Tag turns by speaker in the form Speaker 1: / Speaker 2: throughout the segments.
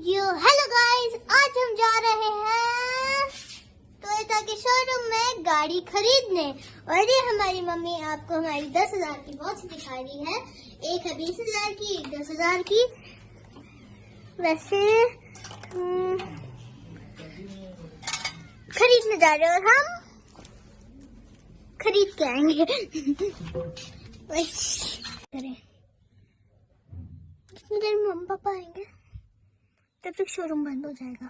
Speaker 1: Hello guys, आज हम जा रहे हैं टोयोटा के शोरूम में गाड़ी खरीदने। और ये हमारी मम्मी आपको हमारी 10,000 की वॉच दिखा रही है। एक है 20,000 की, एक 10,000 की। वैसे खरीदने जा रहे हैं और हम खरीद के आएंगे। कितनी देर में मम्मी पापा आएंगे, तब तक शोरूम बंद हो जाएगा।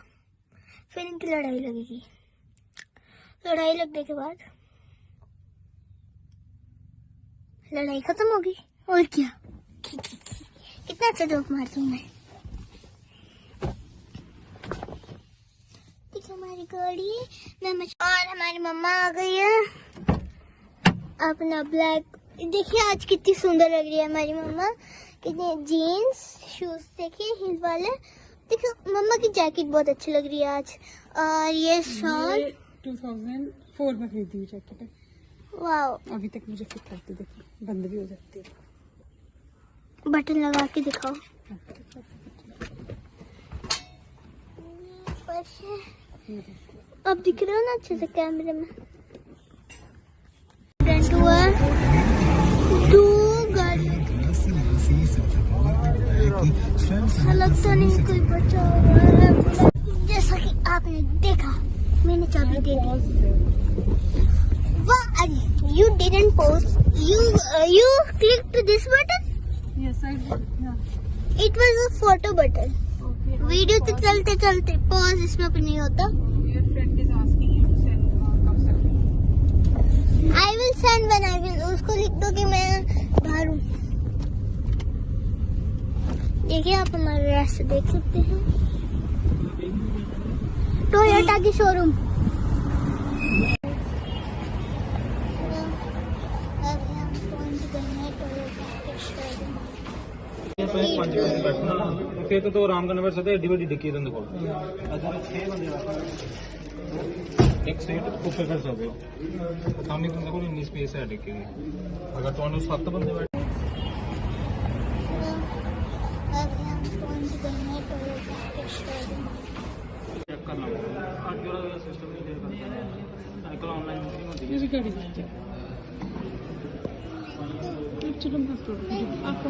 Speaker 1: फिर इनकी लड़ाई लगेगी। लड़ाई लगने के बाद लड़ाई खत्म होगी और क्या। कितना अच्छा जोक मारती हूँ मैं। देखिए हमारी गाड़ी में और हमारी मम्मा आ गई है अपना ब्लैक। देखिए आज कितनी सुंदर लग रही है हमारी मम्मा। कितने जीन्स शूज देखिए हील वाले। देखो मम्मा की जैकेट बहुत अच्छी लग रही है आज। और ये शॉल
Speaker 2: 2004 में खरीदी हुई जैकेट है। वाओ, अभी तक मुझे फिट करती, देखिए बंद भी हो जाती है।
Speaker 1: बटन लगा के दिखाओ। अब दिख रहा है ना अच्छे से कैमरे में। दो गाड़ियों लगता नहीं कोई बचा हुआ है। जैसा कि आपने देखा मैंने चाबी दे दी। You didn't post. You clicked this button?
Speaker 2: Yes, I did. Yeah.
Speaker 1: It was a photo button.
Speaker 2: Okay.
Speaker 1: Video तो चलते चलते पॉज इसमें भी नहीं होता।
Speaker 2: Your friend is asking you to send. कब send?
Speaker 1: I will send when I will. उसको लिख दो कि मैं बाहर हूँ। देखिए आप हमारे रास्ते देख सकते हैं। टोयोटा की शोरूम।
Speaker 3: फिर तो आराम करने बैठ सकते एडी बड़ी डिक्की तुम देखो एक सीट ऊपर कर सकते हो। सामने तुम देखो इतनी स्पेस है डिक्की की। अगर तुम 7 बंदे बैठे चेक करना होगा। सिस्टम आजकल ऑनलाइन बुकिंग होती है।
Speaker 2: चलो आपको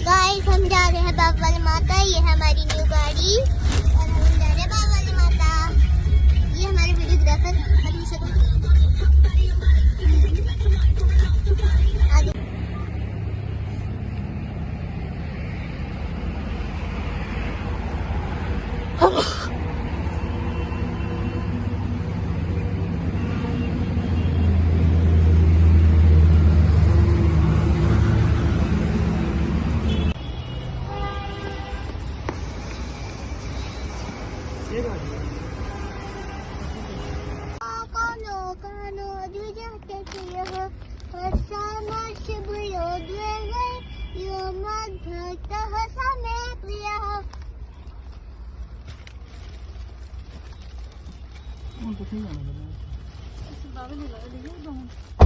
Speaker 1: गाइस हम जा रहे हैं बाबा वाली माता। ये है हमारी न्यू गाड़ी और हम जा रहे हैं बाबा वाली माता। ये हमारे वीडियोग्राफर आगे।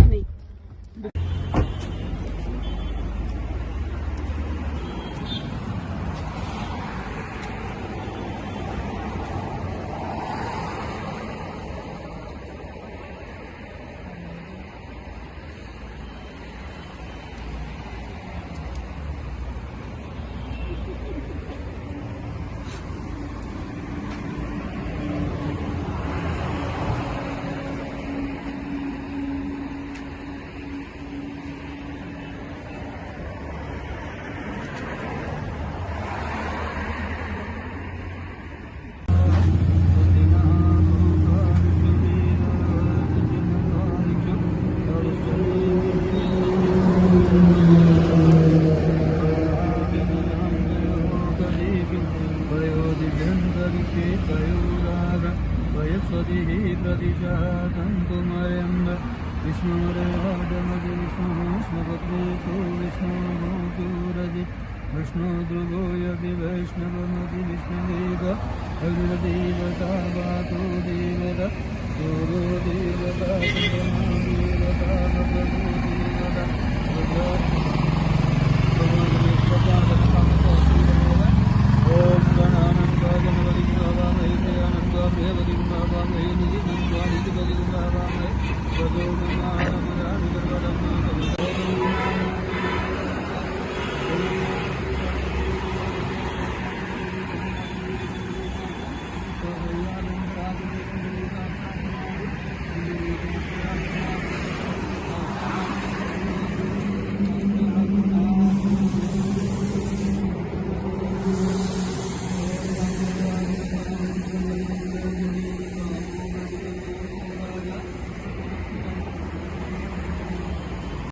Speaker 2: नहीं
Speaker 3: स्वतिः प्रतिजातं कुमारं विष्णुरेवादमति विष्णुष्णपत्रेको विष्णुभूतिरजि विष्णुध्रुवो यदि वैष्णवमति विष्णुदेव अग्रदेवता वातो देवता सूरो देवता चन्द्रमा देवता नभो देवता ओम गणानंदा गणपति गुणावामहे प्रयानंदा प्रियपति गुणावामहे निधि गुणावामहे निधिपति गुणावामहे वजो गुणानमराणि गर्वदम्मा